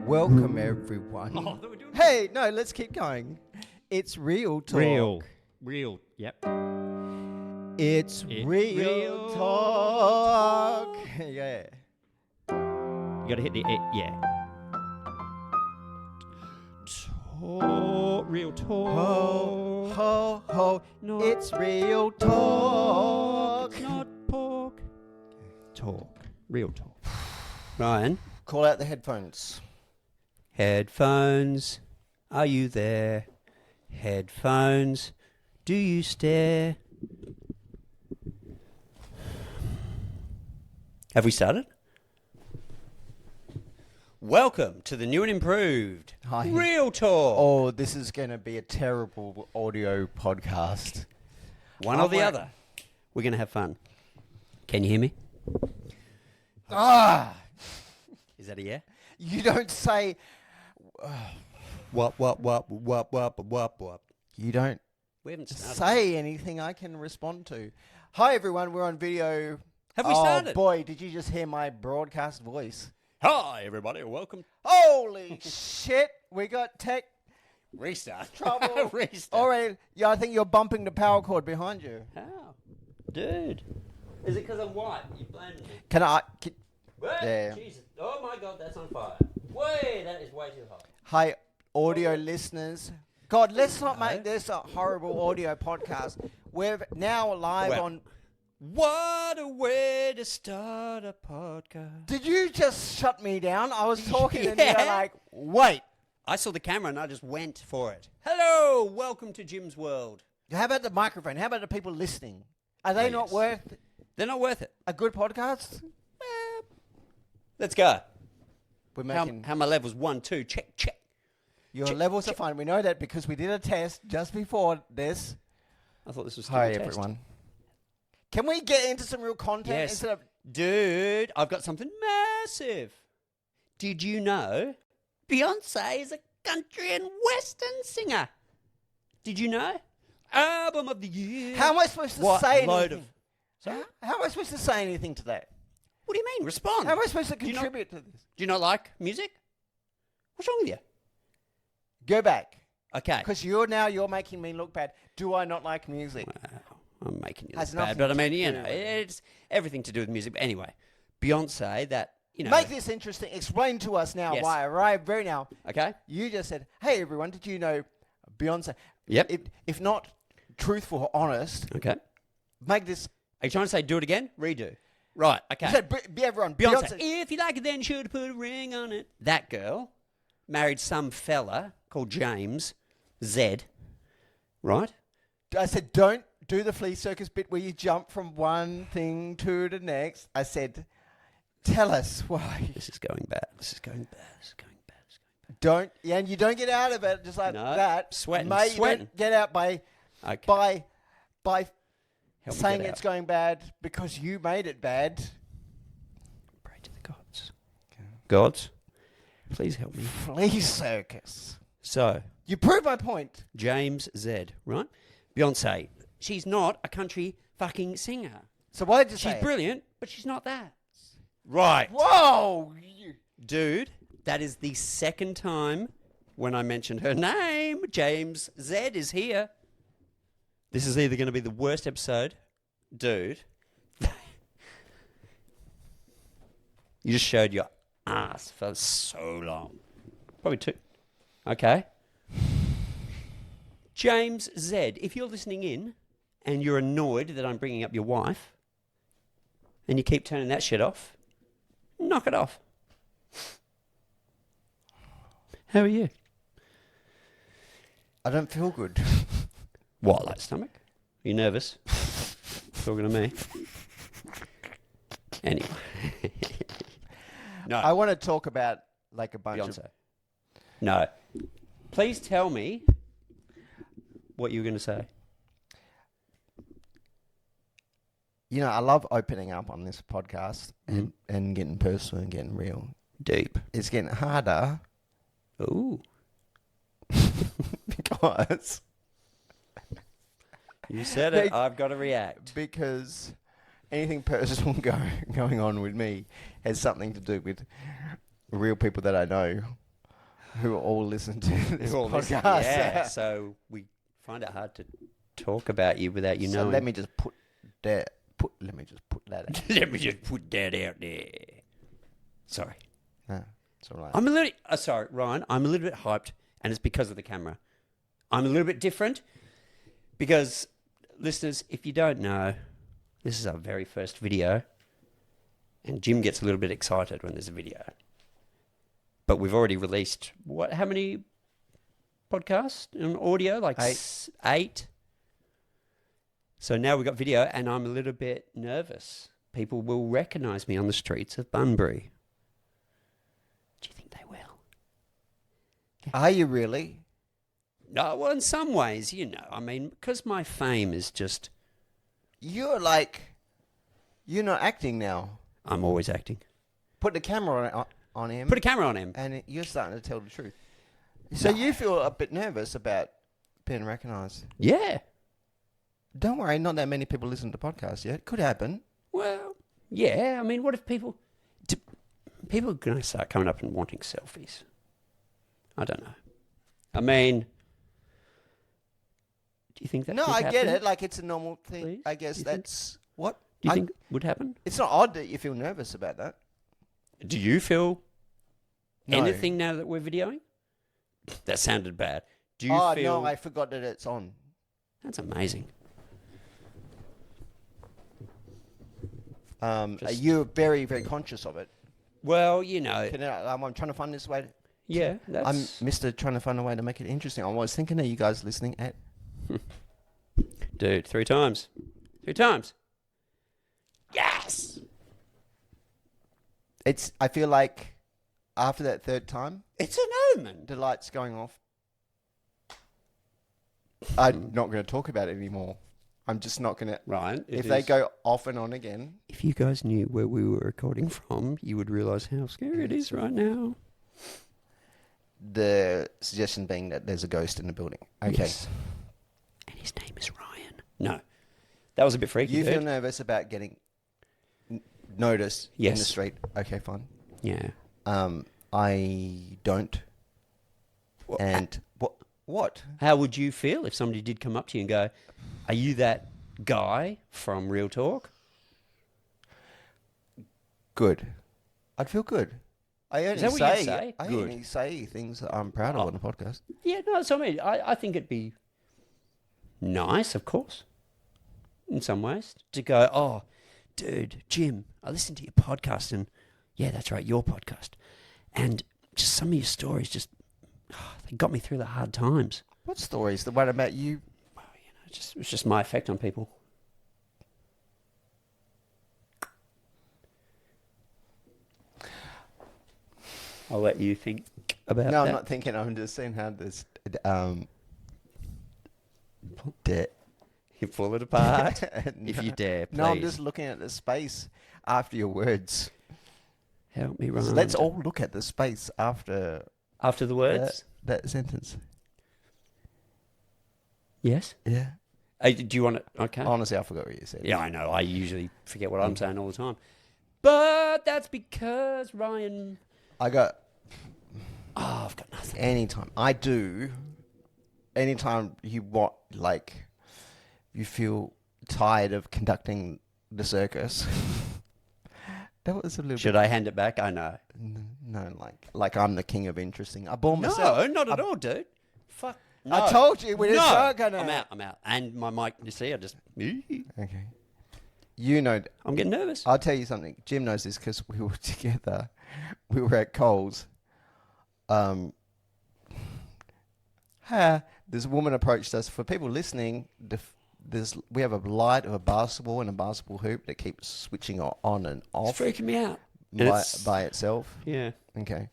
Welcome everyone. Oh, we're doing Hey, no, let's keep going. It's real talk. Real. Yep. It's real talk. Yeah. You got to hit the yeah. Real talk. Ho, ho, ho. Not It's real talk. Not pork. Talk. Real talk. Ryan. Call out the headphones. Headphones. Are you there? Headphones. Do you stare? Have we started? Welcome to the new and improved Hi. Real Talk. Oh, this is going to be a terrible audio podcast. One or the other. We're going to have fun. Can you hear me? Ah! Is that a yeah? You don't say... Wop. You don't We haven't started. say anything I can respond to. Hi, everyone. We're on video. Have we started? Oh, boy. Did you just hear my broadcast voice? Hi, everybody. Welcome. Holy shit. We got tech Restart. trouble. Restart. All right. Yeah, I think you're bumping the power cord behind you. How? Dude. Is it because I'm white? You blamed me. Can I... Wait, Yeah. Jesus. Oh, my God. That's on fire. Way. That is way too hot. Hi, audio listeners. God, let's not make this a horrible audio podcast. We're now live Well. on... What a way to start a podcast. Did you just shut me down? I was talking and Yeah. you're like, wait. I saw the camera and I just went for it. Hello. Welcome to Jim's World. How about the microphone? How about the people listening? Are they Oh, not yes. worth They're not worth it. a good podcast? Let's go. We're making... How my levels? 1, 2. Check. Your check, levels check. are fine. We know that because we did a test just before this. I thought this was still Hi, a test. everyone. Can we get into some real content Yes. instead of... Dude, I've got something massive. Did you know Beyonce is a country and western singer? Did you know? Album of the year. How am I supposed to What say load anything? Sorry? How am I supposed to say anything to that? What do you mean? Respond. How am I supposed to you not- contribute to this? Do you not like music? What's wrong with you? Go back. Okay. Because you're making me look bad. Do I not like music? Wow, I'm making you Has look bad, nothing but I to mean, you do know, with it. it's everything to do with music. But anyway, Beyonce, that, you know. Make this interesting. Explain to us now Yes. why right now. Okay. You just said, hey, everyone, did you know Beyonce? Yep. If not truthful or honest, Okay. make this... Are you trying to say do it again? Redo. Right. Okay. You said, be everyone, Beyonce. If you like it, then you should put a ring on it. That girl married some fella called James Zed, right? I said, don't do the flea circus bit where you jump from one thing to the next. I said, tell us why. This is going bad. This is going bad. Don't, yeah, and you don't get out of it just like No, that. sweating, Mate, you sweating. don't get out by Okay. by Help me saying get it's out. going bad because you made it bad. Pray to the gods. Gods, please help me. Flea circus. So, You prove my point. James Zed, right? Beyonce. She's not a country fucking singer. So why did you She's say it? brilliant, but she's not that. Right. Whoa! Dude, that is the second time when I mentioned her name. James Zed is here. This is either going to be the worst episode. Dude. You just showed your ass for so long. Probably 2. Okay. James Zed, if you're listening in and you're annoyed that I'm bringing up your wife and you keep turning that shit off, knock it off. How are you? I don't feel good. What, like stomach? Are you nervous? Talking to me? Anyway. No. I want to talk about like a bunch Beyonce. of... No. Please tell me what you were going to say. You know, I love opening up on this podcast and getting personal and getting real. Deep. It's getting harder Ooh. because... You said it. I've got to react. because anything personal going on with me has something to do with real people that I know who all listen to this Well, listen, podcast. yeah, so we find it hard to talk about you without you So knowing. let me just put that. Let me just put that out. Let me just put that out there. Sorry. No, it's all right. I'm a little... sorry, Ryan. I'm a little bit hyped, and it's because of the camera. I'm a little bit different because, listeners, if you don't know, this is our very first video, and Jim gets a little bit excited when there's a video. But we've already released, how many podcasts in audio? Like 8. So now we've got video, and I'm a little bit nervous. People will recognise me on the streets of Bunbury. Do you think they will? Are you really? No, well, in some ways, you know. I mean, because my fame is just... You're not acting now. I'm always acting. Put the camera on him. Put a camera on him. And you're starting to tell the truth. So you feel a bit nervous about being recognised. Yeah. Don't worry, not that many people listen to the podcast yet. Could happen. Well, yeah. I mean, what if people... People are going to start coming up and wanting selfies. I don't know. I mean... Do you think that No, could I get happen? it. Like, it's a normal thing. Please? I guess You think- that's... What? Do you think it would happen? It's not odd that you feel nervous about that. Do you feel No. anything now that we're videoing? That sounded bad. Do you Oh, feel... no, I forgot that it's on. That's amazing. You're very, very conscious of it. Well, you know... I'm trying to find this way. Yeah, that's... I'm Mr. trying to find a way to make it interesting. I was thinking of you guys listening at... Dude, 3 times. 3 times. Yes! I feel like after that third time, It's an omen. the light's going off. I'm not going to talk about it anymore. I'm just not going to... Ryan, If they go off and on again... If you guys knew where we were recording from, you would realise how scary it is right now. The suggestion being that there's a ghost in the building. Okay. Yes. And his name is Ryan. No. That was a bit freaky, You dude. feel nervous about getting noticed in Yes. the street. Okay, fine. Yeah. I don't. Well, And what? How would you feel if somebody did come up to you and go, are you that guy from Real Talk? Good. I'd feel good. I only that what you'd say? I Good. only say things that I'm proud of on the podcast. Yeah, no, that's what I mean. I think it'd be nice, of course, in some ways, to go, oh, dude, Jim, I listened to your podcast, and yeah, that's right, your podcast. And just some of your stories they got me through the hard times. What stories? The one about you? Well, you know, it was just my effect on people. I'll let you think about that. No, I'm not thinking. I'm just saying how this... You pull it apart if you dare, please. No, I'm just looking at the space after your words. Help me, Ryan. So let's all look at the space after After the words? that sentence. Yes. Yeah. Do you want it? Okay. Honestly, I forgot what you said. Yeah, I know. I usually forget what I'm saying all the time. But that's because Ryan... I got... Oh, I've got nothing. Anytime. I do. Anytime you want, like, you feel tired of conducting the circus. That was a little Should I hand it back? I know. No, like I'm the king of interesting. I bore No, myself. not at all, dude. Fuck. No. I told you, we're just not gonna... I'm out. And my mic, you see, I just... Okay. You know... I'm getting nervous. I'll tell you something. Jim knows this because we were together. We were at Coles. This woman approached us. For people listening, we have a light of a basketball and a basketball hoop that keeps switching on and off. It's freaking me out. By itself. Yeah. Okay.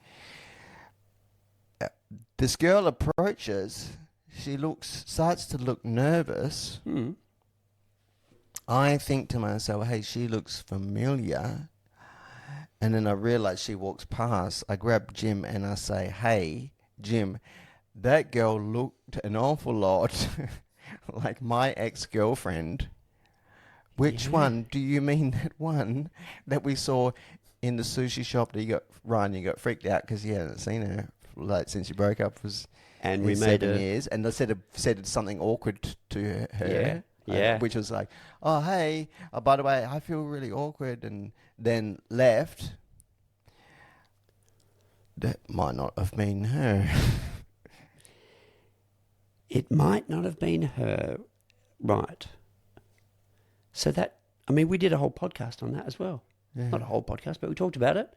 This girl approaches. She starts to look nervous. Hmm. I think to myself, hey, she looks familiar. And then I realize she walks past. I grab Jim and I say, hey, Jim, that girl looked an awful lot like my ex-girlfriend. Which one? Do you mean that one that we saw in the sushi shop that you got freaked out because you hadn't seen her like since you broke up was And we in made 7 years, and I said something awkward to her. Yeah. Which was like, oh hey, by the way, I feel really awkward, and then left. That might not have been her. It might not have been her, right? So we did a whole podcast on that as well. Yeah. Not a whole podcast, but we talked about it.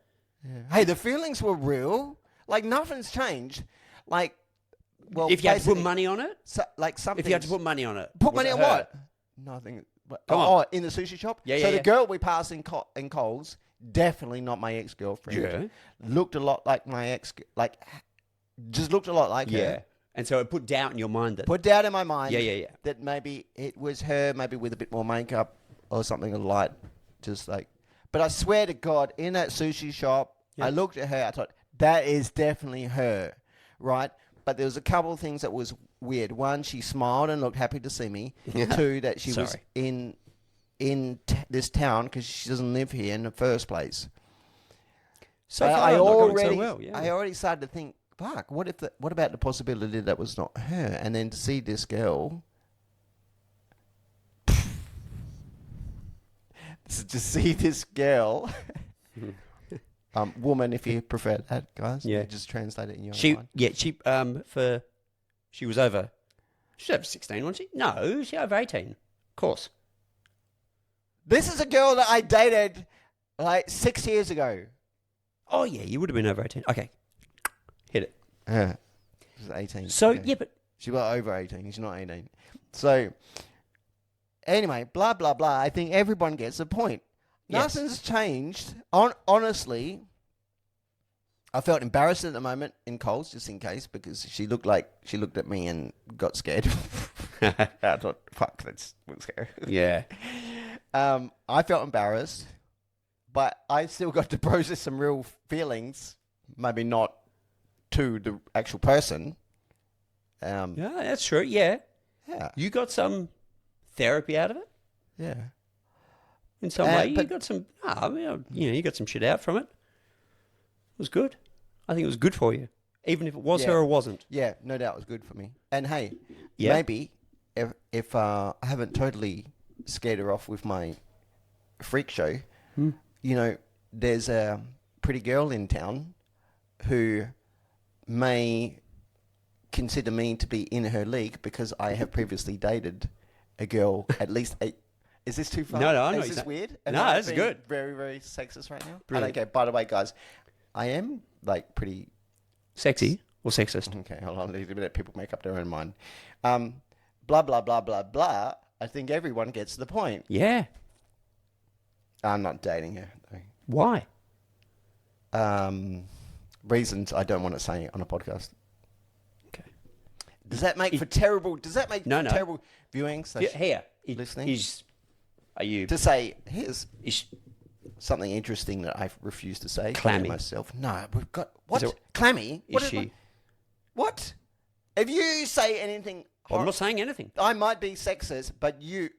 Yeah. Hey, the feelings were real. Like nothing's changed. Like, well, If you had to put basically, money on it, like something. if you had to put money on it, Put was money it on her? what? Nothing. Come on. In the sushi shop. Yeah, So yeah, the yeah. girl we passed in Coles, definitely not my ex-girlfriend. Yeah. Looked a lot like my ex. Like, just looked a lot like Yeah. her. And so it put doubt in your mind that. Put doubt in my mind. Yeah. That maybe it was her, maybe with a bit more makeup or something light, just like. But I swear to God, in that sushi shop, Yeah. I looked at her. I thought that is definitely her, right? But there was a couple of things that was weird. One, she smiled and looked happy to see me. Two, that she was Sorry. in this town because she doesn't live here in the first place. So But far, I not going already, so well. Yeah. I already started to think, fuck, what about the possibility that was not her? And then to see this girl, to see this girl, woman, if you prefer that, guys, Yeah. you just translate it in your She, own mind. she was over. She's over 16, wasn't she? No, she's over 18. Of course. This is a girl that I dated like 6 years ago. Oh yeah, you would have been over 18. Okay, hit it. Yeah, she was 18. So okay. yeah, but She was over 18. She's not 18. So, anyway, blah, blah, blah. I think everyone gets the point. Yes. Nothing's changed. Honestly, I felt embarrassed at the moment in Coles, just in case, because she looked at me and got scared. I thought, fuck, that's scary. yeah, I felt embarrassed, but I still got to process some real feelings, maybe not to the actual person. yeah, that's true. Yeah, Yeah. you got some therapy out of it Yeah. in some way. You but- got some. You got some shit out from it. It was good. I think it was good for you, even if it was Yeah. her or wasn't. Yeah, no doubt it was good for me. And hey, Yeah. maybe if I haven't totally scared her off with my freak show, there's a pretty girl in town who may consider me to be in her league because I have previously dated a girl at least 8. Is this too far? No, I know Is what this you're weird? No, Am I that's being good. Very, very sexist right now. Brilliant. Okay, by the way, guys, I am like pretty... Sexy or sexist? Okay, hold on. Let people make up their own mind. Blah, blah, blah, blah, blah. I think everyone gets the point. Yeah. I'm not dating her, Why? though. Reasons I don't want to say on a podcast. Okay. Does that make for terrible... Does that make No, for no. terrible viewing? Here, listening? Are you? To say, here's Is, something interesting that I refuse to say Clammy. to myself. No, we've got... What? there- Clammy? is What she? What? If you say anything... Well, I'm not saying anything. I might be sexist, but you...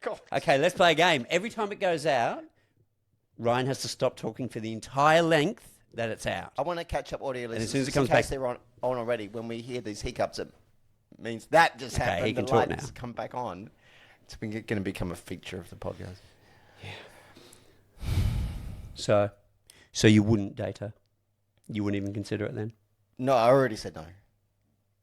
God. Okay, let's play a game. Every time it goes out, Ryan has to stop talking for the entire length that it's out. I want to catch up audio listeners. as soon as it just comes in case back- they're on already, when we hear these hiccups, it means that just Okay, happened. he can the talk lights now. come back on. It's going to become a feature of the podcast. So you wouldn't date her? You wouldn't even consider it then? No, I already said no.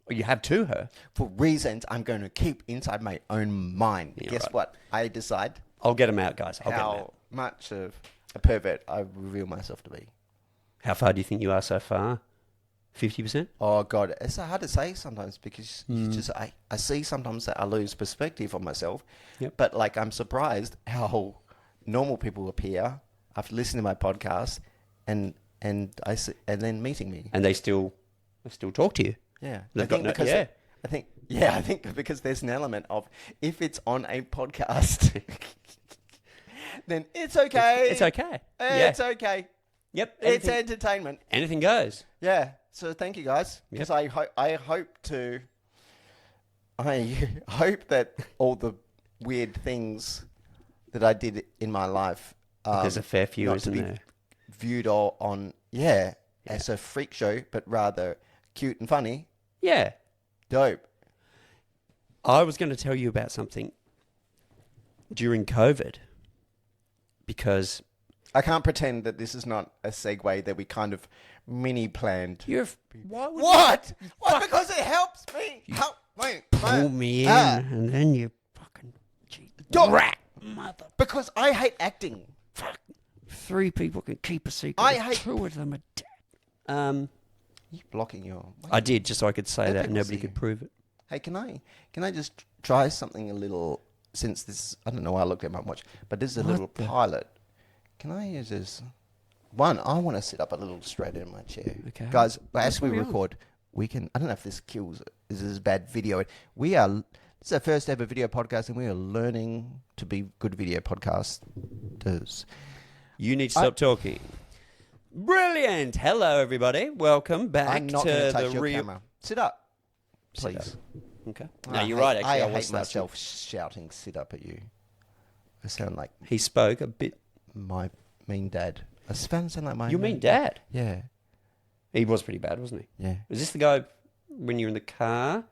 Or you have to her? For reasons I'm going to keep inside my own mind. Yeah, Guess right. what? I decide I'll get them out, guys. I'll get them how out. much of a pervert I reveal myself to be. How far do you think you are so far? 50%? Oh, God. It's so hard to say sometimes because I see sometimes that I lose perspective on myself. Yep. But, like, I'm surprised how normal people appear after listening to my podcast and then meeting me. And they still talk to you? Yeah. They've got no- because yeah. I think because there's an element of if it's on a podcast, then it's okay. It's okay. It's okay. Yep. It's entertainment. Anything goes. Yeah. So thank you guys because I hope that all the weird things that I did in my life There's a fair few, not isn't to be there? viewed all on as a freak show, but rather cute and funny. Yeah. Dope. I was going to tell you about something during COVID because I can't pretend that this is not a segue that we kind of mini planned. why would What? Why? Because it helps me. Help me. pull me in and then you fucking rat mother. Because I hate acting. Fuck. 3 people can keep a secret. I hate 2 of them are dead. You blocking your. I did just so I could say that and people nobody see could you. prove it. Hey, can I just try something a little? Since this, I don't know why I looked at my watch, but this is a little pilot. Can I use this? One, I want to sit up a little straighter in my chair. Okay. Guys, as we carry on. record, we can. I don't know if this kills it. This is bad video. We are. This is our first ever video podcast, and we are learning to be good video podcasters. You need to stop talking. Brilliant. Hello, everybody. Welcome back I'm not to going to touch the your real. camera. Sit up, Sit please. Okay. No, you're right. Actually, I was hate slouching. myself shouting "sit up" at you. I sound like He spoke a bit. my mean dad. I sound like my. You mean Dad? Yeah, He was pretty bad, wasn't he? yeah. Was this the guy when you're in the car?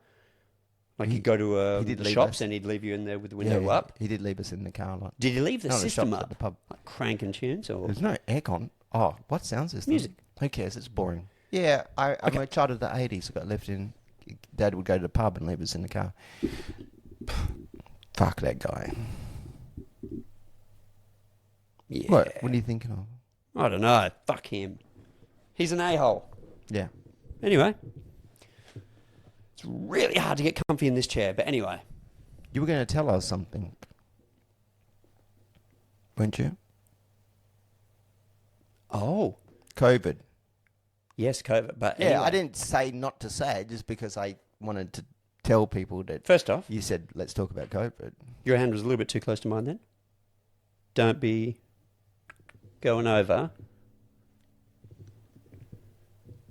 Like you'd go to he did the leave shops us. and he'd leave you in there with the window Yeah, up? He did leave us in the car a lot. Did he leave the Not system shops, up? at the pub. Like cranking tunes or? There's no aircon. Oh, what sounds is this? Music. Who cares? It's boring. Yeah, I'm a child of the 80s. I got left in. Dad would go to the pub and leave us in the car. Fuck that guy. Yeah. What are you thinking of? I don't know. Fuck him. He's an a-hole. Yeah. Anyway. It's really hard to get comfy in this chair, but anyway. You were going to tell us something. Weren't you? Oh. COVID. Yes, COVID. But Yeah, anyway. I didn't say not to say it just because I wanted to tell people that First off, you said, let's talk about COVID. your hand was a little bit too close to mine then. Don't be going over.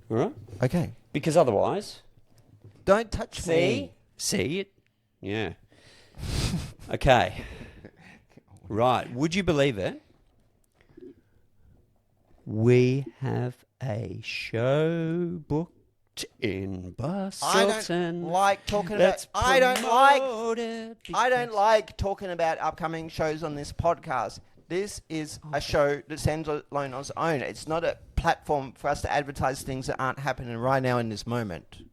All right? Okay. Because otherwise... Don't touch me. See it? Yeah. Okay. Right. Would you believe it? We have a show booked in I Busselton. don't like talking Let's about. I don't like. promote it I don't because- like talking about upcoming shows on this podcast. This is a show that stands alone on its own. It's not a platform for us to advertise things that aren't happening right now in this moment.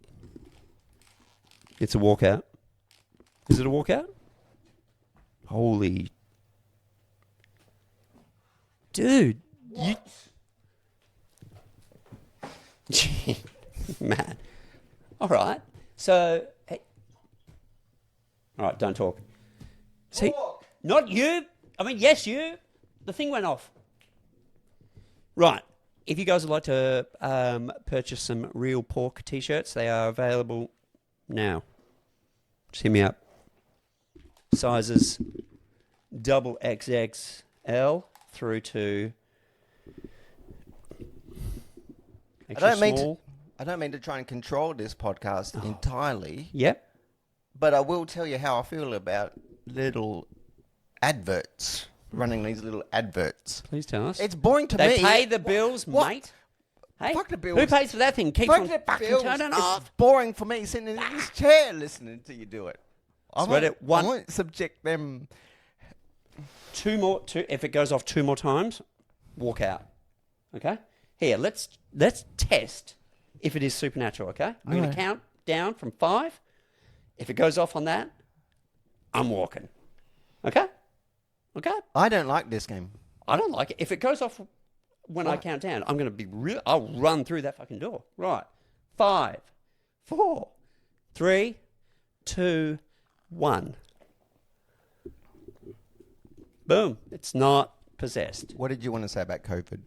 It's a walkout. Is it a walkout? Holy. Dude. You... Man. All right. So. Hey. All right, don't talk. See, not you. I mean, yes, you. The thing went off. Right. If you guys would like to purchase some real pork t-shirts, they are available now. Just hit me up. Sizes double XXL through to extra small. I don't mean to try and control this podcast entirely, Yep. but I will tell you how I feel about little adverts. Running these little adverts. Please tell us. It's boring to They me. pay the bills, What? mate. Hey, Fuck the bills. Who pays for that thing? Keep Fuck on the fucking bills. turning It's off. boring for me sitting in this chair listening to you do it. I Sweat it. I One- won't subject them. Two more. If it goes off 2 more times, walk out. Okay. Here, let's test if it is supernatural. Okay. I'm going Alright. to count down from 5. If it goes off on that, I'm walking. Okay. Okay. I don't like this game. I don't like it. If it goes off when I count down, I'm going to be real. I'll run through that fucking door. Right. 5, 4, 3, 2, 1. Boom. It's not possessed. What did you want to say about COVID?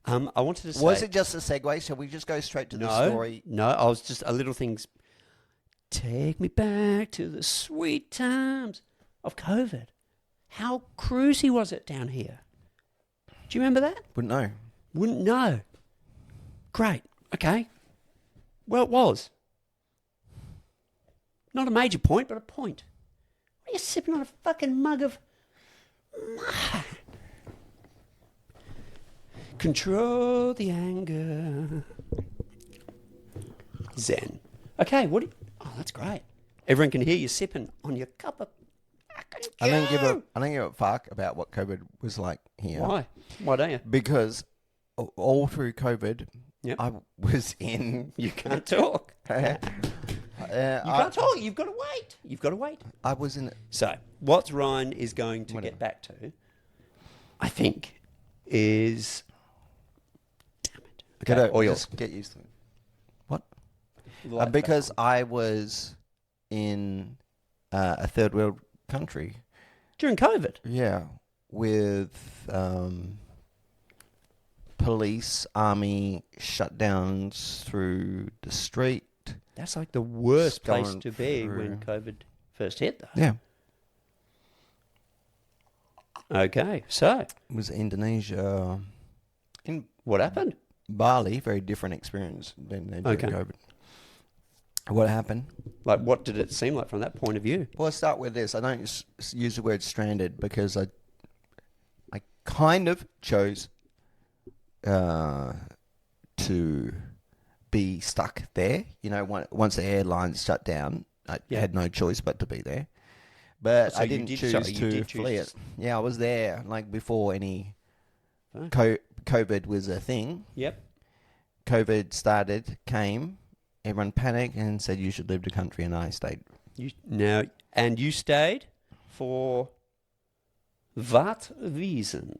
I wanted to say. Was it just a segue? Shall we just go straight to the story? No, I was just a little things. Take me back to the sweet times of COVID. How cruisy was it down here? Do you remember that? Wouldn't know. Wouldn't know. Great. Okay. Well, it was. Not a major point, but a point. What are you sipping on a fucking mug of... Control the anger. Zen. Okay, oh, that's great. Everyone can hear you sipping on your cup of fucking I don't give a Joe. I don't give a fuck about what COVID was like here. Why? Why don't you? Because all through COVID, Yep. I was in. You can't talk. You You can't talk. You've got to wait. You've got to wait. I was in. So, what Ryan is going to get back to, I think, is... Damn it. Okay, or yours. Just get used to it. What? Light Because back on. I was in a third world country. During COVID. Yeah, with police, army shutdowns through the street. That's like the worst place Going to be through. when COVID first hit, though. Yeah, Okay, so it was Indonesia. In what happened? Bali, very different experience than during Okay. COVID. What happened? Like, what did it seem like from that point of view? Well, I'll start with this. I don't use the word stranded because I kind of chose to be stuck there. You know, once the airlines shut down, I Yeah. had no choice but to be there. But So I you didn't did- choose sorry, you to did choose flee to it. Yeah, I was there like before any Okay. COVID was a thing. Yep. COVID came, everyone panicked and said you should leave the country, and I stayed. And you stayed for what reason?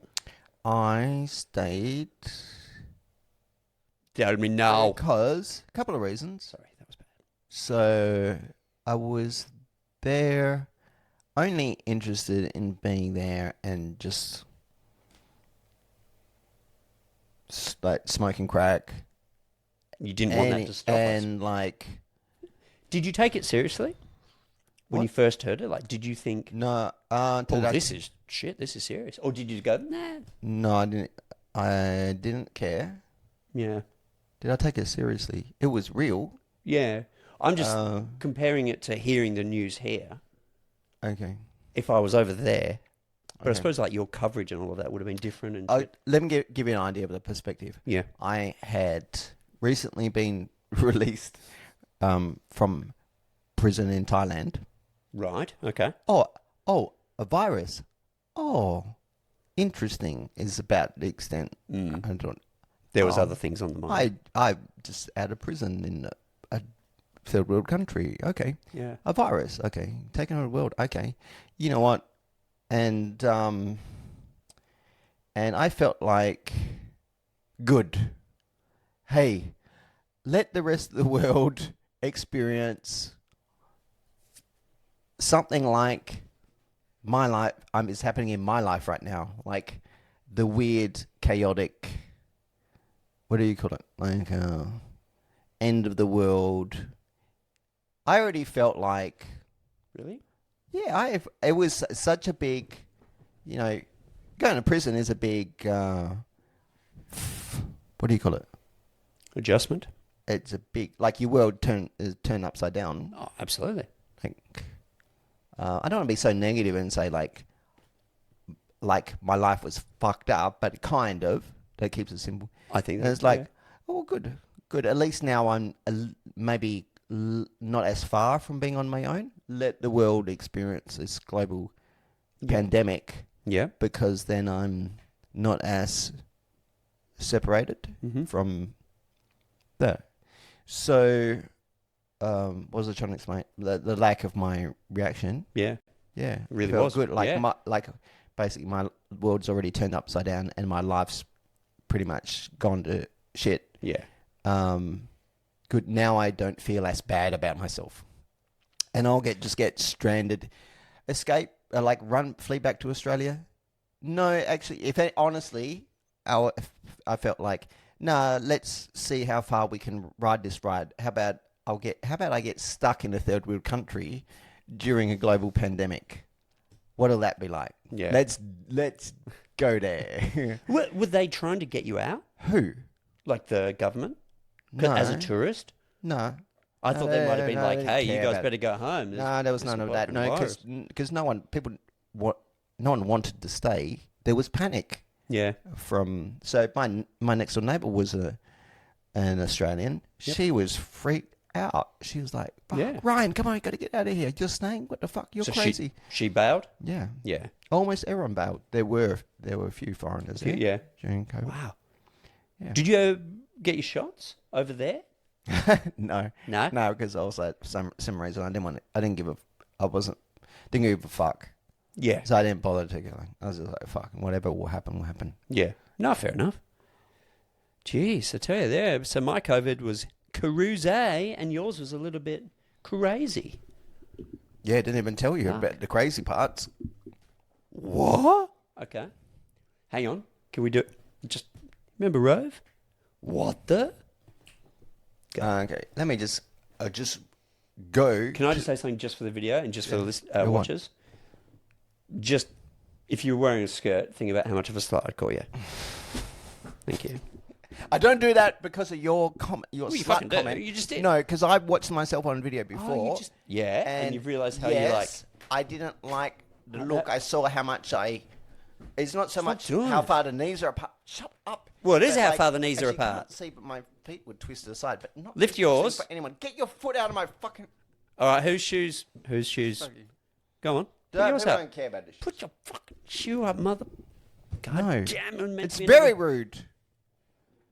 I stayed Tell me now. because a couple of reasons. Sorry, that was bad. So I was there only interested in being there and just like smoking crack. You didn't want that to stop us. And like Did you take it seriously? When What? you first heard it? Like, did you think, no, oh, this is shit, this is serious? Or did you go, nah? no, I didn't. I didn't care. Yeah. Did I take it seriously? It was real. Yeah. I'm just Uh, comparing it to hearing the news here. Okay. If I was over there, but I Okay. suppose like your coverage and all of that would have been different. And shit. Let me give you an idea of the perspective. Yeah. I had recently been released from prison in Thailand. Right. Okay. Oh, a virus. Oh, interesting is about the extent. Mm. I don't. There was Oh. other things on the mind. I just out of prison in a third world country. Okay, Yeah. a virus. Okay, taken over the world. Okay, you know what? And I felt like good. Hey, let the rest of the world experience something like my life is happening in my life right now, like the weird, chaotic. What do you call it? Like end of the world. I already felt like, Really? yeah, it was such a big, you know, going to prison is a big. What do you call it? Adjustment? It's a big, like your world turn upside down. Oh, absolutely. Like, I don't want to be so negative and say like my life was fucked up, but kind of. That keeps it simple. I think And that's it's like, oh, good. At least now I'm maybe not as far from being on my own. Let the world experience this global pandemic, yeah. because then I'm not as separated Mm-hmm. from that. So, what was I trying to explain? The lack of my reaction. Yeah. Yeah, Really felt was. good. Like Yeah. basically my world's already turned upside down and my life's pretty much gone to shit. Yeah. Good. Now I don't feel as bad about myself, and I'll just get stranded, escape, flee back to Australia. No, actually, honestly, I felt like, nah, let's see how far we can ride this ride. How about I get stuck in a third world country during a global pandemic? What'll that be like? Yeah. Let's go there. Were they trying to get you out? Who? Like the government? No. As a tourist? No. I thought they might have been no, like, they hey, didn't you care guys about better go home. No, there was There's none a of that. No, virus. because no one wanted to stay. There was panic Yeah. so my next door neighbour was an Australian. Yep. She was freaked out. She was like, fuck, Yeah. Ryan, come on, you got to get out of here. You're staying? What the fuck? You're So crazy. She bailed? Yeah. Yeah. Almost everyone bailed. There were a few foreigners there Yeah. during COVID. Wow. Yeah. Did you get your shots over there? No. No? No, because also for some reason I didn't want it. Didn't give a fuck. Yeah. So I didn't bother to go. I was just like, fuck, whatever will happen, will happen. Yeah. No, fair enough. Jeez, I tell you there. So my COVID was cruise, and yours was a little bit crazy. Yeah, didn't even tell you Fuck. about the crazy parts. What? Okay. Hang on. Can we do it? Just remember Rove? What the? Okay, let me just go. Can I just say something just for the video and just for the Go on. watchers? Just, if you were wearing a skirt, think about how much of a slut I'd call you. Thank you. I don't do that because of your comment, your Well, you slut fucking did. comment. You just did. No, because I watched myself on video before. Oh, you just, yeah, and you've realised how you like... I didn't like the Like look. that? I saw how much It's not so much good. how far the knees are apart. Shut up. Well, it is But, how far the knees are actually, apart. You can't see, but my feet would twist to the side. But not Lift twisting yours. For anyone, get your foot out of my fucking. All right, whose shoes? Whose shoes? Fuck you. Go on. Put Don't, yours people up. don't care about this. Shit. Put your fucking shoe up, mother. God No. damn it. It's very rude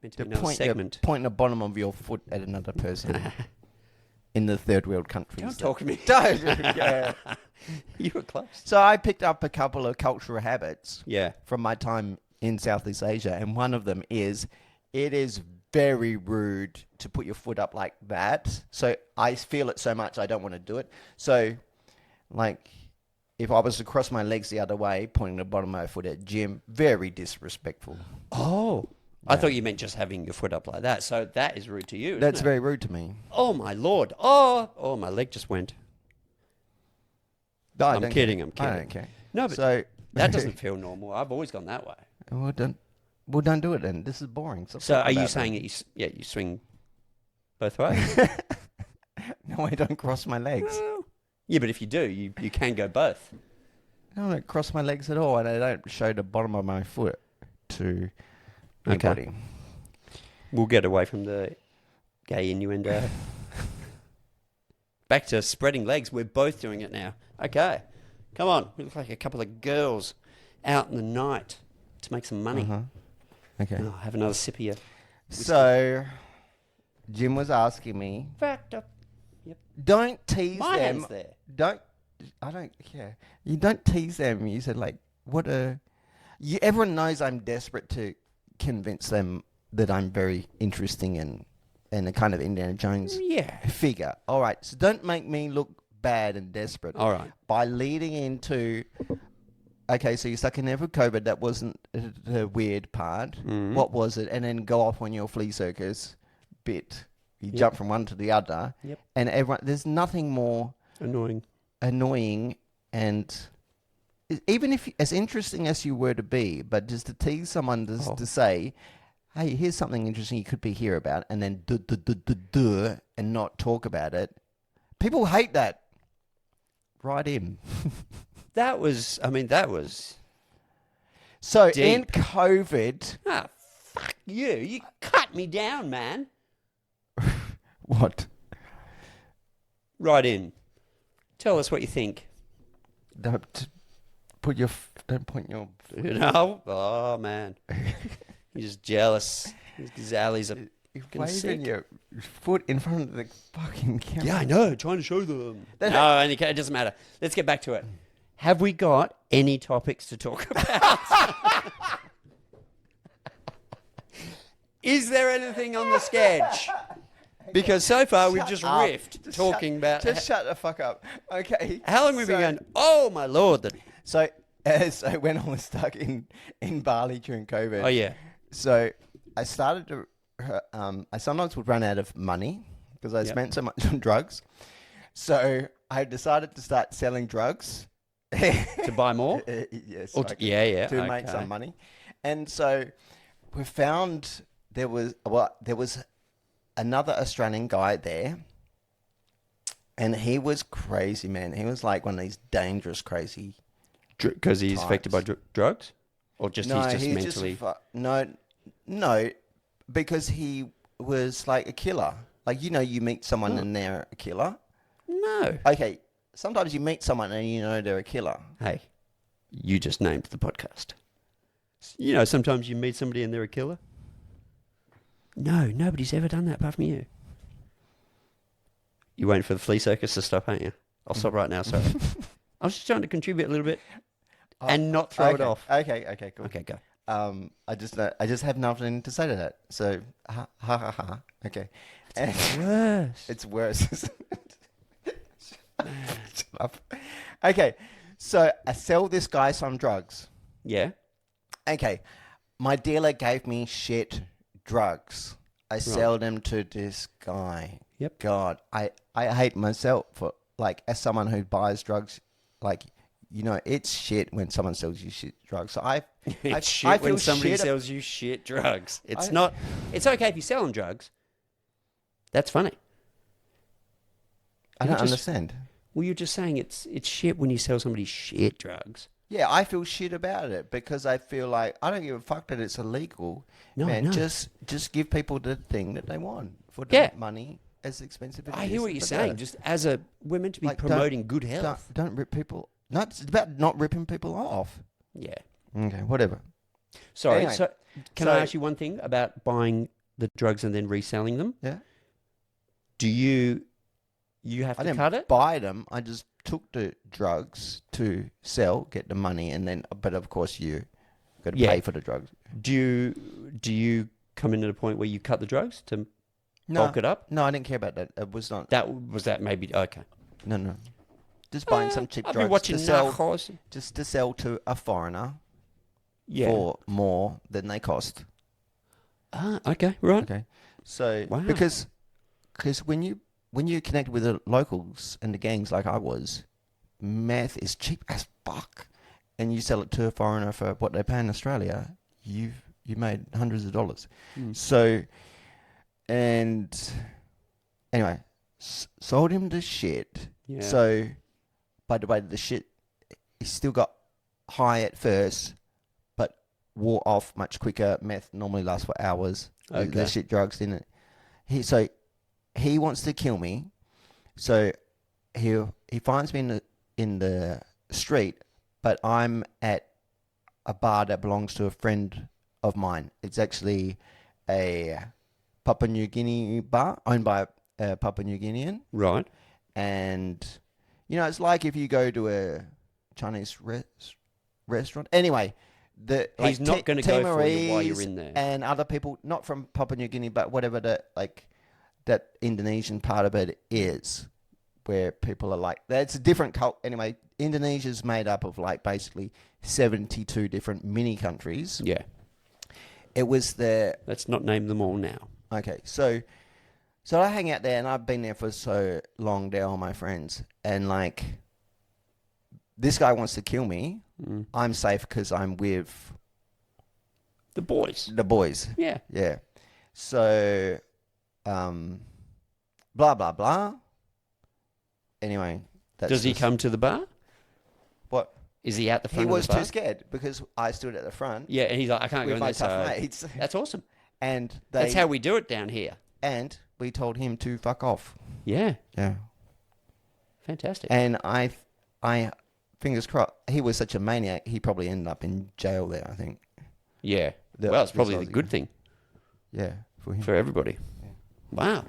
meant to to be another segment. point the bottom of your foot at another person in the third world countries. Don't talk to me. Don't. Yeah. You were close. So I picked up a couple of cultural habits Yeah. from my time in Southeast Asia, and one of them is it is very rude to put your foot up like that. So I feel it so much I don't want to do it. So, like, if I was to cross my legs the other way, pointing the bottom of my foot at gym, very disrespectful. Oh. I Yeah. thought you meant just having your foot up like that. So that is rude to you, isn't That's it? very rude to me. Oh, my Lord. Oh, my leg just went. No, I I'm don't kidding, care. I'm kidding. I don't care. No, but So that doesn't feel normal. I've always gone that way. well, don't do it then. This is boring. Stop So are talking you about saying that you swing both ways? that. No, I don't cross my legs. Well, yeah, but if you do, you can go both. I don't cross my legs at all, and I don't show the bottom of my foot to anybody. We'll get away from the gay innuendo. Back to spreading legs. We're both doing it now. Okay. Come on. We look like a couple of girls out in the night to make some money. Uh-huh. Okay. Oh, have another sip of your... So, Jim was asking me, Factor. don't tease My them. hand's there. Don't. I don't care. You don't tease them. You said like, everyone knows I'm desperate to convince them that I'm very interesting and a kind of Indiana Jones Yeah. figure. All right. So don't make me look bad and desperate. All right. By leading into, okay, so you're stuck in there for COVID. That wasn't the weird part. Mhm. What was it? And then go off on your flea circus bit. You Yep. jump from one to the other. Yep. And there's nothing more Annoying. annoying and even if as interesting as you were to be, but just to tease someone to say, hey, here's something interesting you could be here about, and then and not talk about it. People hate that. Right in. That was... So Deep. in COVID, Ah, fuck you. You cut me down, man. what? Right in. Tell us what you think. Don't point your. You know? Oh, man. You're just jealous. These gazelles are... You're fucking waving sick. your foot in front of the fucking camera. Yeah, I know. Trying to show them. No, it doesn't matter. Let's get back to it. Have we got any topics to talk about? Is there anything on the sketch? Because so far we've just up. riffed talking about... Just shut the fuck up. Okay. How long have we been going, oh, my Lord. So when I was stuck in Bali during COVID. Oh, yeah. So I started to. I sometimes would run out of money because I Yep. spent so much on drugs. So I decided to start selling drugs. To buy more? Yes. Or yeah. To make okay. some money. And so we found there was another Australian guy there. And he was crazy, man. He was like one of these dangerous, crazy. Because he's affected by types. drugs? Or just No, he's just mentally... no, because he was like a killer. Like, you meet someone and they're a killer. No. Okay, sometimes you meet someone and you know they're a killer. Hey, you just named the podcast. Sometimes you meet somebody and they're a killer. No, nobody's ever done that apart from you. You're waiting for the flea circus to stop, aren't you? I'll stop right now, sorry. I was just trying to contribute a little bit and not throw it off. Okay, cool. Okay, go. I just have nothing to say to that. So, ha ha ha ha. Okay. It's worse. It's worse. Shut up. Okay, so I sell this guy some drugs. Yeah. Okay, my dealer gave me shit drugs. I sell them to this guy. Yep. God, I hate myself for, like, as someone who buys drugs, like, it's shit when someone sells you shit drugs. So It's shit when somebody sells you shit drugs. It's okay if you sell them drugs. That's funny. I don't understand. Well, you're just saying it's shit when you sell somebody shit drugs. Yeah, I feel shit about it because I feel like I don't give a fuck that it's illegal. No, man, no. just give people the thing that they want for the money, as expensive as it is. I hear what you're saying. Just we're meant to be promoting good health. Don't rip people. No, it's about not ripping people off. Yeah. Okay, whatever. Sorry. Anyway, so can I ask you one thing about buying the drugs and then reselling them? Yeah. Do you have to cut it? Buy them. I just took the drugs to sell, get the money, and then. But of course, you got to pay for the drugs. Do you come in at a point where you cut the drugs to bulk it up? No, I didn't care about that. It was not. That maybe okay. No. Just buying some cheap I've drugs been watching to sell, Narcos. just to sell to a foreigner for more than they cost. Ah, okay, right. Okay, so Wow. because when you connect with the locals and the gangs like I was, meth is cheap as fuck, and you sell it to a foreigner for what they pay in Australia, you made hundreds of dollars. So, and anyway, sold him the shit. Yeah. So, by the way, the shit, he still got high at first, but wore off much quicker. Meth normally lasts for hours. Okay. The shit drugs, didn't it? He wants to kill me. So he finds me in the street, but I'm at a bar that belongs to a friend of mine. It's actually a Papua New Guinea bar owned by a Papua New Guinean. Right. And, it's like if you go to a Chinese restaurant. Anyway, He's not going to go for you while you're in there. And other people, not from Papua New Guinea, but whatever that Indonesian part of it is, where people are like, that's a different cult. Anyway, Indonesia's made up of basically 72 different mini countries. Yeah. It was Let's not name them all now. Okay, so I hang out there, and I've been there for so long. They're all my friends, and this guy wants to kill me. I'm safe because I'm with the boys. The boys. Yeah. Yeah. So, blah blah blah. Anyway, does he come to the bar? What? Is he at the front? He was of the bar? too scared because I stood at the front. Yeah, and he's like, I can't go in with my there. tough mates. That's awesome. And that's how we do it down here. And we told him to fuck off. Yeah. Yeah. Fantastic. And I fingers crossed, he was such a maniac, he probably ended up in jail there, I think. Yeah. Well, it's probably the good thing. Yeah, for him. For everybody. Yeah. Wow.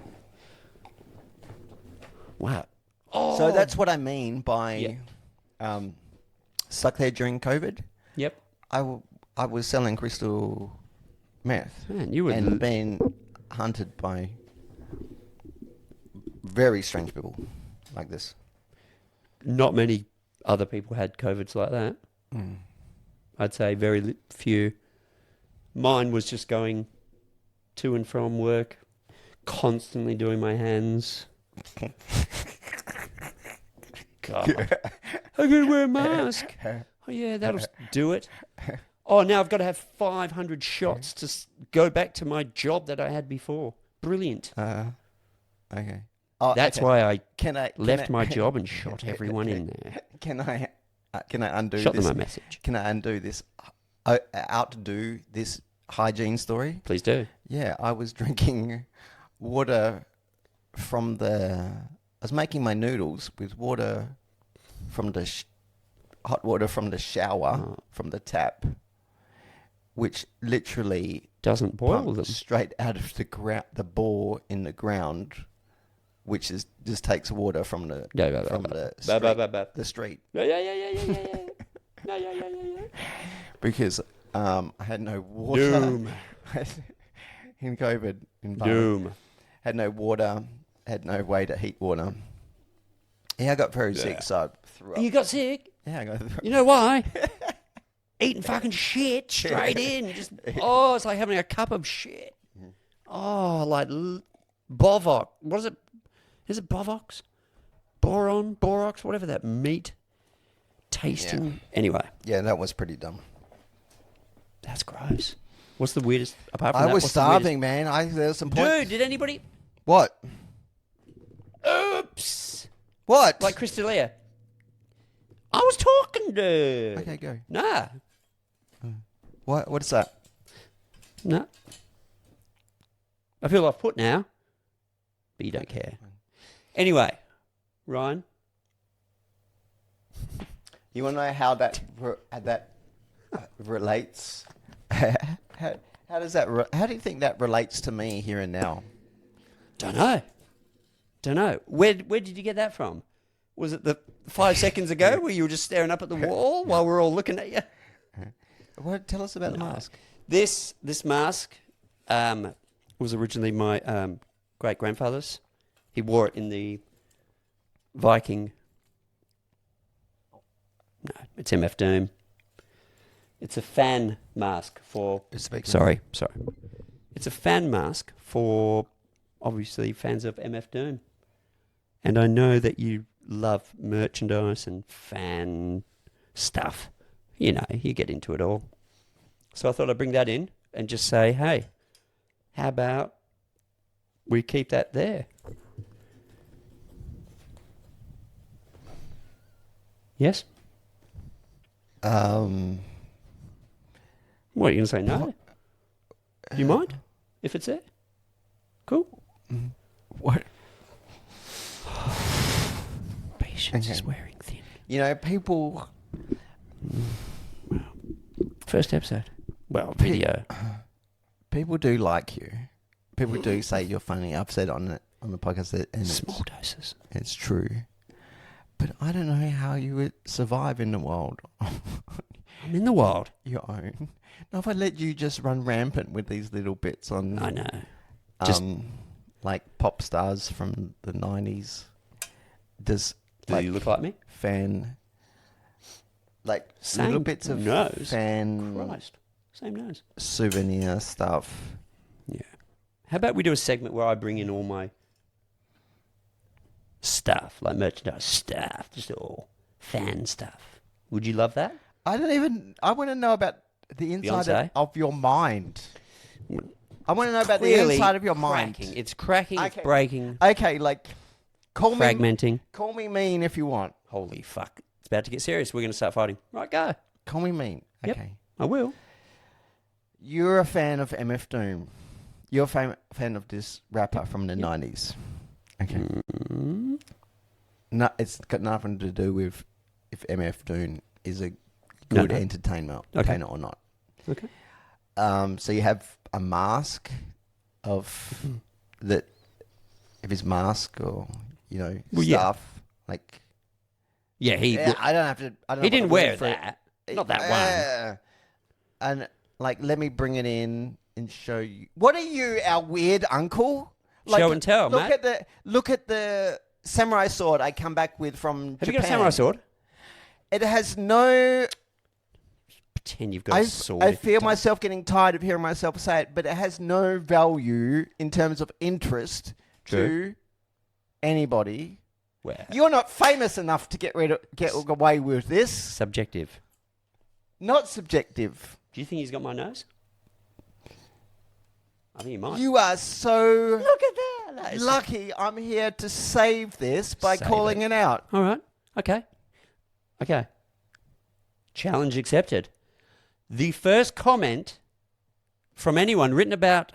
Wow. Oh. So that's what I mean by stuck there during COVID. Yep. I was selling crystal meth. Man, you were... And being hunted by very strange people like this. Not many other people had COVIDs like that. I'd say very few. Mine was just going to and from work, constantly doing my hands. God. I gotta wear a mask. Oh yeah, that'll do it. Oh, now I've got to have 500 shots to go back to my job that I had before. Brilliant. Okay. That's why I left my job and shot everyone in there. Can I undo Shot this? them a message. Can I undo this? Outdo this hygiene story? Please do. Yeah, I was drinking water from the. I was making my noodles with water from the hot water from the shower from the tap, which literally Doesn't boil pumped them. straight out of the bore in the ground, which is just takes water from the the street. Yeah. Because I had no water. Doom. In COVID, in Bali, Doom. had no water, had no way to heat water. Yeah, I got very sick, so I threw up. You got sick? Yeah, I got through. You know why? Eating fucking shit straight in. Just it's like having a cup of shit. Oh, like Bovox. What is it? Is it Bovox? Borox, whatever that meat tasting. Yeah. Anyway, Yeah, that was pretty dumb. that's gross. What's the weirdest? Apart from I that, was what's the weirdest- starving, man. There was some points. Dude, did anybody? What? Oops. What? Like Chris D'Elia. I was talking to. Okay, go. Nah. What is that? No. I feel off put now, but you don't care. Anyway, Ryan. You want to know how that relates? How does that? How do you think that relates to me here and now? Don't know. Where did you get that from? Was it the 5 seconds ago where you were just staring up at the wall while we're all looking at you? Tell us about the mask. This mask was originally my great-grandfather's. He wore it in the Viking. No, it's MF Doom. It's a fan mask for... Sorry. It's a fan mask for, obviously, fans of MF Doom. And I know that you love merchandise and fan stuff. You know, you get into it all. So I thought I'd bring that in and just say, hey, how about we keep that there? Yes? What, are you going to say no? Do you mind if it's there? Cool. What? Patience is wearing thin. You know, people. First episode. Well, video. People do like you. People do say you're funny. I've said on the podcast that, and Small doses. it's true. But I don't know how you would survive in the world. I'm in the wild. Your own. Now, if I let you just run rampant with these little bits on, I know. Just like pop stars from the 90s, does like you look like me? fan, like Same little bits of nose. fan Christ. Same nose. souvenir stuff. Yeah. How about we do a segment where I bring in all my stuff, like merchandise stuff, just all fan stuff. Would you love that? I want to know about the inside Beyonce? of your mind. I want to know about the Clearly inside of your mind. cracking. It's cracking, Okay. it's breaking, Okay, like fragmenting. Call me mean if you want. Holy fuck. It's about to get serious. We're going to start fighting. Right, go. Call me mean. Yep. Okay. I will. You're a fan of MF Doom. You're a fan of this rapper from the 90s. Okay. Mm-hmm. No, it's got nothing to do with if MF Doom is a good entertainer or not. Okay. So you have a mask of that, of his mask or, stuff. Like, Yeah, I don't have to. I don't he know didn't what the wear word for it- that. Not that one. And let me bring it in and show you. What are you, our weird uncle? Show and tell, look mate. Look at the samurai sword I come back with from Have Japan. you got a samurai sword? It has no. Pretend you've got a sword. I feel myself getting tired of hearing myself say it, but it has no value in terms of interest to anybody. Where? You're not famous enough to get away with this. Subjective. Not subjective. Do you think he's got my nose? I think he might. You are so Look at that. lucky. I'm here to save this by Save calling it out. All right. Okay. Challenge accepted. The first comment from anyone written about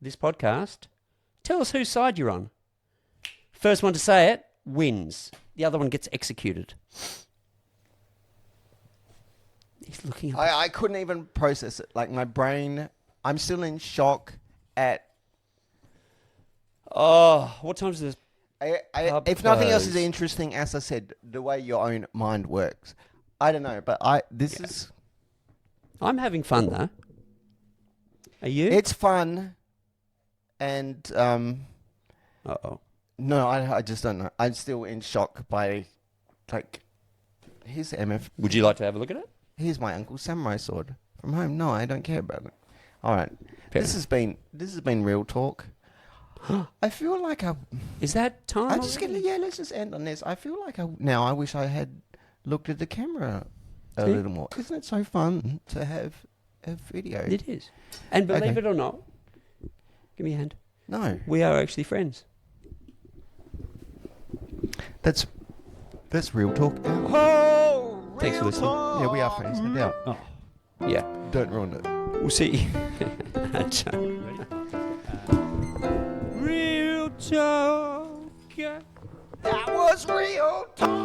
this podcast Tell us whose side you're on. First one to say it wins. The other one gets executed. He's looking up. I couldn't even process it. Like my brain, I'm still in shock at. Oh, what time is this? If nothing else is close? interesting, as I said, the way your own mind works. I don't know, but this is. I'm having fun though. Are you? It's fun, and Uh-oh. no, I just don't know. I'm still in shock by, like, here's the MF. Would you like to have a look at it? Here's my uncle's samurai sword from home. No, I don't care about it. All right, Fair this has been real talk. I feel like Is that time? I just already? let's just end on this. I feel like I wish I had looked at the camera a See? little more. Isn't it so fun to have a video? It is. And believe Okay. it or not, give me a hand. No, We are actually friends. that's real talk. Oh, thanks for listening. Yeah, we are friends, no doubt. Oh, yeah. Don't ruin it. We'll see. Real talk. That was real talk.